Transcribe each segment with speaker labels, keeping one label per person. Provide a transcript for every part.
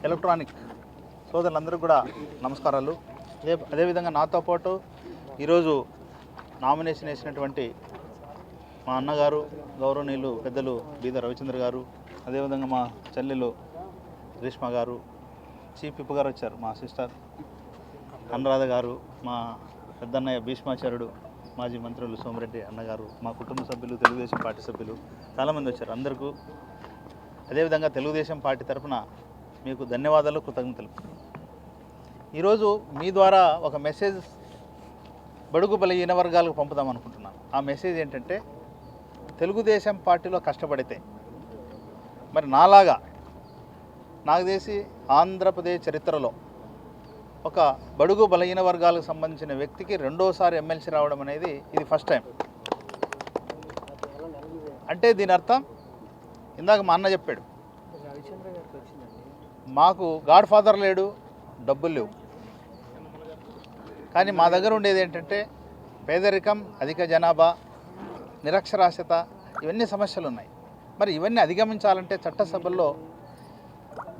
Speaker 1: Electronic సోదరులందరూ కూడా నమస్కారాలు. అదేవిధంగా నాతో పాటు ఈరోజు నామినేషన్ వేసినటువంటి మా అన్నగారు గౌరవనీయులు పెద్దలు బీద రవిచంద్ర గారు, అదేవిధంగా మా చెల్లెలు రేష్మ గారు, చీఫ్ విప్ గారు వచ్చారు, మా సిస్టర్ అనురాధ గారు, మా పెద్దన్నయ్య భీష్మాచార్యుడు మాజీ మంత్రులు సోమిరెడ్డి అన్నగారు, మా కుటుంబ సభ్యులు, తెలుగుదేశం పార్టీ సభ్యులు చాలామంది వచ్చారు. అందరికీ అదేవిధంగా తెలుగుదేశం పార్టీ తరఫున మీకు ధన్యవాదాలు, కృతజ్ఞతలు. ఈరోజు మీ ద్వారా ఒక మెసేజ్ బడుగు బలహీన వర్గాలకు పంపుదాం అనుకుంటున్నాను. ఆ మెసేజ్ ఏంటంటే, తెలుగుదేశం పార్టీలో కష్టపడితే మరి నాలాగా నాకు తెలిసి ఆంధ్రప్రదేశ్ చరిత్రలో ఒక బడుగు బలహీన వర్గాలకు సంబంధించిన వ్యక్తికి రెండోసారి ఎమ్మెల్సీ రావడం అనేది ఇది ఫస్ట్ టైం. అంటే దీని అర్థం ఇందాక మా అన్న చెప్పాడు, మాకు గాడ్ ఫాదర్ లేడు, డబ్బులు లేవు, కానీ మా దగ్గర ఉండేది ఏంటంటే పేదరికం, అధిక జనాభా, నిరక్షరాస్యత, ఇవన్నీ సమస్యలు ఉన్నాయి. మరి ఇవన్నీ అధిగమించాలంటే చట్టసభల్లో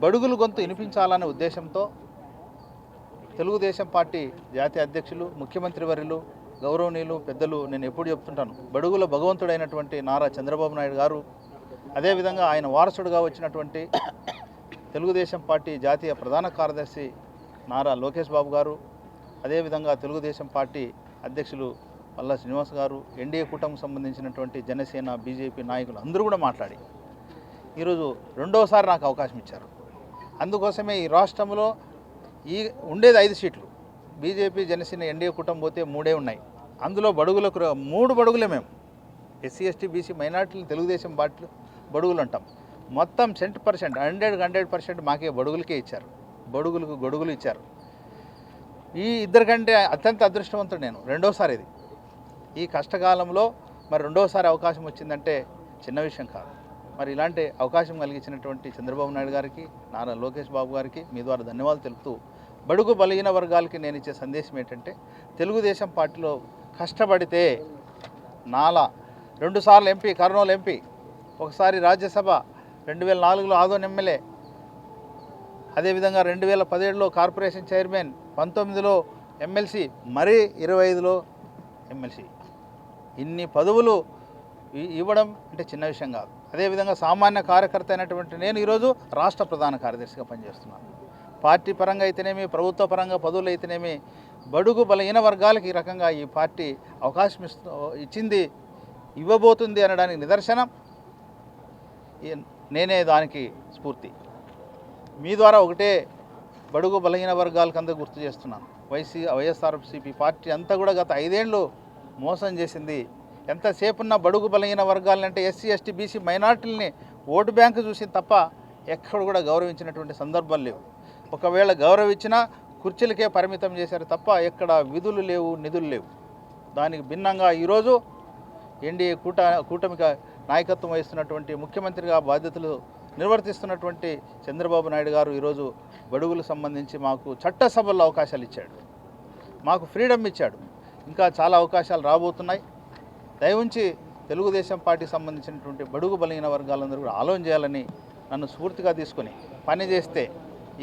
Speaker 1: బడుగులు గొంతు వినిపించాలనే ఉద్దేశంతో తెలుగుదేశం పార్టీ జాతీయ అధ్యక్షులు, ముఖ్యమంత్రి వర్యులు, గౌరవనీయులు పెద్దలు, నేను ఎప్పుడు చెప్తుంటాను, బడుగుల భగవంతుడైనటువంటి నారా చంద్రబాబు నాయుడు గారు, అదేవిధంగా ఆయన వారసుడుగా వచ్చినటువంటి తెలుగుదేశం పార్టీ జాతీయ ప్రధాన కార్యదర్శి నారా లోకేష్ బాబు గారు, అదేవిధంగా తెలుగుదేశం పార్టీ అధ్యక్షులు పల్లా శ్రీనివాస్ గారు, ఎన్డీఏ కూటమికి సంబంధించినటువంటి జనసేన, బీజేపీ నాయకులు అందరూ కూడా మాట్లాడి ఈరోజు రెండోసారి నాకు అవకాశం ఇచ్చారు. అందుకోసమే ఈ రాష్ట్రంలో ఉండేది 5 సీట్లు, బీజేపీ, జనసేన, ఎన్డీఏ కూటమి పోతే 3 ఉన్నాయి. అందులో బడుగులకు 3 బడుగులే మేము, ఎస్సీ, ఎస్టీ, బీసీ, మైనార్టీలు తెలుగుదేశం పార్టీ బడుగులు అంటాం. మొత్తం 100% మాకే బడుగులకే ఇచ్చారు, బడుగులకు గొడుగులు ఇచ్చారు. ఈ ఇద్దరికంటే అత్యంత అదృష్టవంతుడు నేను. రెండోసారి ఇది, ఈ కష్టకాలంలో మరి రెండోసారి అవకాశం వచ్చిందంటే చిన్న విషయం కాదు. మరి ఇలాంటి అవకాశం కలిగించినటువంటి చంద్రబాబు నాయుడు గారికి, నారా లోకేష్ బాబు గారికి మీ ద్వారా ధన్యవాదాలు తెలుపుతూ, బడుగు బలహీన వర్గాలకి నేను ఇచ్చే సందేశం ఏంటంటే, తెలుగుదేశం పార్టీలో కష్టపడితే నాలా 2 సార్లు ఎంపీ, కర్నూలు ఎంపీ, ఒకసారి రాజ్యసభ, 2004లో ఆదోన్ ఎమ్మెల్యే, అదేవిధంగా 2017లో కార్పొరేషన్ చైర్మన్, 19లో ఎమ్మెల్సీ, మరీ 25లో ఎమ్మెల్సీ. ఇన్ని పదవులు ఇవ్వడం అంటే చిన్న విషయం కాదు. అదేవిధంగా సామాన్య కార్యకర్త అయినటువంటి నేను ఈరోజు రాష్ట్ర ప్రధాన కార్యదర్శిగా పనిచేస్తున్నాను. పార్టీ పరంగా అయితేనేమి, ప్రభుత్వ పరంగా పదవులు అయితేనేమి, బడుగు బలహీన వర్గాలకు ఈ రకంగా ఈ పార్టీ అవకాశం ఇచ్చింది, ఇవ్వబోతుంది అనడానికి నిదర్శనం నేనే, దానికి స్ఫూర్తి. మీ ద్వారా ఒకటే బడుగు బలహీన వర్గాలకు అందరూ గుర్తు చేస్తున్నాను. వైఎస్ఆర్సీపీ పార్టీ అంతా కూడా గత 5 ఏళ్ళు మోసం చేసింది. ఎంతసేపున్న బడుగు బలహీన వర్గాలంటే ఎస్సీ, ఎస్టీ, బీసీ, మైనార్టీలని ఓటు బ్యాంకు చూసి తప్ప ఎక్కడ కూడా గౌరవించినటువంటి సందర్భాలు లేవు. ఒకవేళ గౌరవించినా కుర్చీలకే పరిమితం చేశారు తప్ప ఎక్కడ విధులు లేవు, నిధులు లేవు. దానికి భిన్నంగా ఈరోజు ఎన్డీఏ కూటమికి నాయకత్వం వహిస్తున్నటువంటి, ముఖ్యమంత్రిగా బాధ్యతలు నిర్వర్తిస్తున్నటువంటి చంద్రబాబు నాయుడు గారు ఈరోజు బడుగులకు సంబంధించి మాకు చట్టసభల్లో అవకాశాలు ఇచ్చాడు, మాకు ఫ్రీడమ్ ఇచ్చాడు. ఇంకా చాలా అవకాశాలు రాబోతున్నాయి. దయవుంచి తెలుగుదేశం పార్టీకి సంబంధించినటువంటి బడుగు బలహీన వర్గాలందరూ కూడా ఆలోచన చేయాలని నన్ను స్ఫూర్తిగా తీసుకొని పని చేస్తే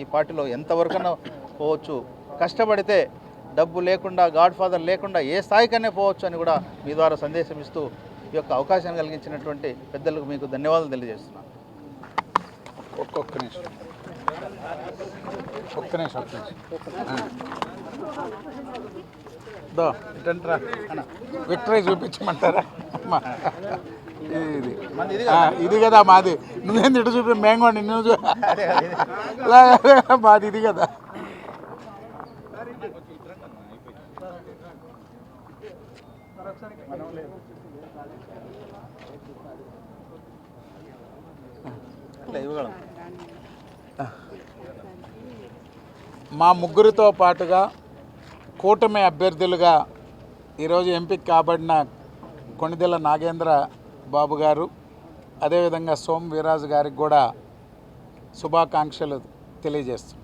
Speaker 1: ఈ పార్టీలో ఎంతవరకైనా పోవచ్చు. కష్టపడితే డబ్బు లేకుండా, గాడ్ ఫాదర్ లేకుండా ఏ స్థాయికైనా పోవచ్చు అని కూడా మీ ద్వారా సందేశం ఇస్తూ ఈ యొక్క అవకాశాన్ని కలిగించినటువంటి పెద్దలకు మీకు ధన్యవాదాలు తెలియజేస్తున్నాను.
Speaker 2: ఒక్క నిమిషం విక్టరీ చూపించమంటారా? ఇది కదా మాది. నువ్వేం ఇటు చూపి, మేము కూడా నిన్ను మాది ఇది కదా. మా ముగ్గురితో పాటుగా కూటమి అభ్యర్థులుగా ఈరోజు ఎంపిక కాబడిన కొణిదెల నాగేంద్ర బాబు గారు, అదేవిధంగా సోమ్ వీరాజు గారికి కూడా శుభాకాంక్షలు తెలియజేస్తున్నాం.